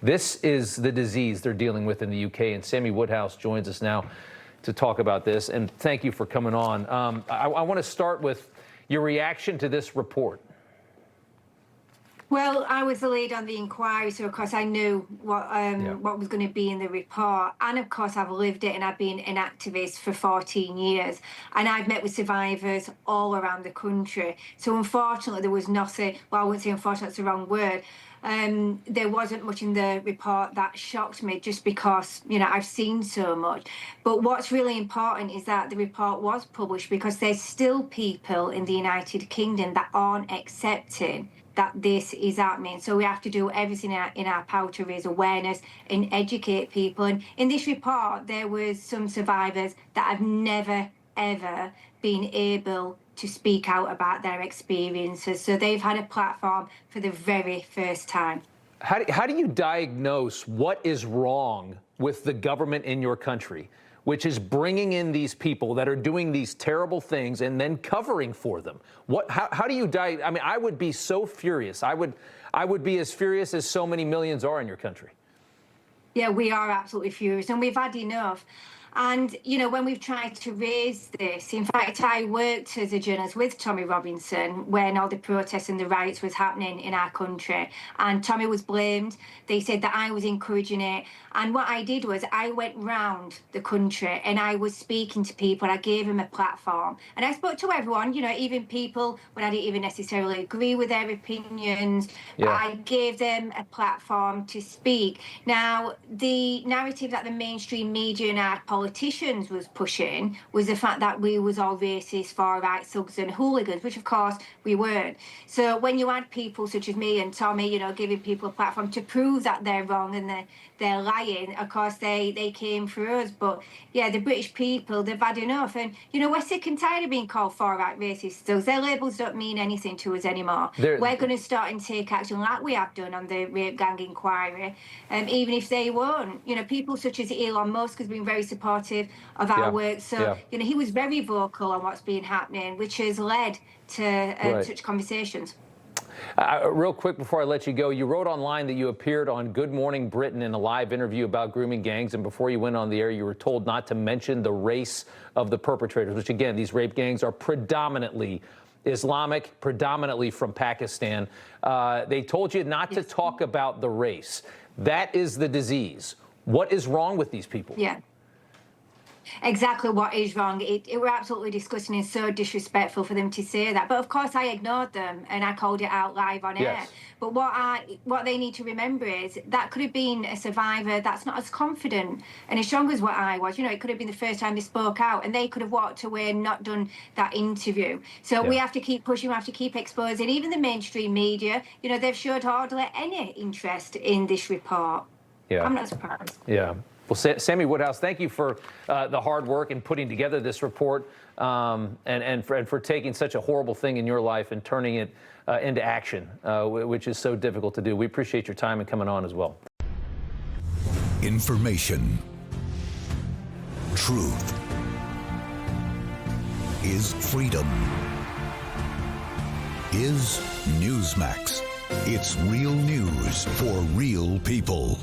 This is the disease they're dealing with in the UK, and Sammy Woodhouse joins us now to talk about this. And thank you for coming on. I want to start with your reaction to this report. Well, I was the lead on the inquiry, so of course I knew what was going to be in the report. And of course I've lived it, and I've been an activist for 14 years. And I've met with survivors all around the country. So unfortunately there was nothing, well, I wouldn't say unfortunately, that's the wrong word. There wasn't much in the report that shocked me, just because, you know, I've seen so much. But what's really important is that the report was published, because there's still people in the United Kingdom that aren't accepting that this is happening. So we have to do everything in our power to raise awareness and educate people. And in this report, there was some survivors that have never, ever been able to speak out about their experiences. So they've had a platform for the very first time. How do you diagnose what is wrong with the government in your country, which is bringing in these people that are doing these terrible things and then covering for them? How do you I mean, I would be so furious. I would be as furious as so many millions are in your country. Yeah, we are absolutely furious, and we've had enough. And, you know, when we've tried to raise this, in fact, I worked as a journalist with Tommy Robinson when all the protests and the riots was happening in our country. And Tommy was blamed. They said that I was encouraging it. And what I did was I went round the country and I was speaking to people. I gave them a platform. And I spoke to everyone, you know, even people when I didn't even necessarily agree with their opinions. Yeah. But I gave them a platform to speak. Now, the narrative that the mainstream media and our politicians was pushing was the fact that we was all racist, far-right thugs and hooligans, which of course we weren't. So when you had people such as me and Tommy, you know, giving people a platform to prove that they're wrong and they're lying, of course they came for us. But yeah, the British people, they've had enough. And, you know, we're sick and tired of being called far-right racist thugs. Their labels don't mean anything to us anymore. We're going to start and take action like we have done on the rape gang inquiry, even if they won't. You know, people such as Elon Musk has been very supportive of our work. So, you know, he was very vocal on what's been happening, which has led to such conversations. Real quick before I let you go, you wrote online that you appeared on Good Morning Britain in a live interview about grooming gangs, and before you went on the air, you were told not to mention the race of the perpetrators, which, again, these rape gangs are predominantly Islamic, predominantly from Pakistan. They told you not to talk about the race. That is the disease. What is wrong with these people? Yeah. Exactly what is wrong. It were absolutely disgusting and so disrespectful for them to say that. But of course I ignored them and I called it out live on air. But what they need to remember is that could have been a survivor that's not as confident and as strong as what I was. You know, it could have been the first time they spoke out, and they could have walked away and not done that interview. So we have to keep pushing, we have to keep exposing. Even the mainstream media, you know, they've showed hardly any interest in this report. Yeah. I'm not surprised. Yeah. Well, Sammy Woodhouse, thank you for the hard work in putting together this report, and for taking such a horrible thing in your life and turning it into action, which is so difficult to do. We appreciate your time and coming on as well. Information. Truth is freedom. Is Newsmax. It's real news for real people.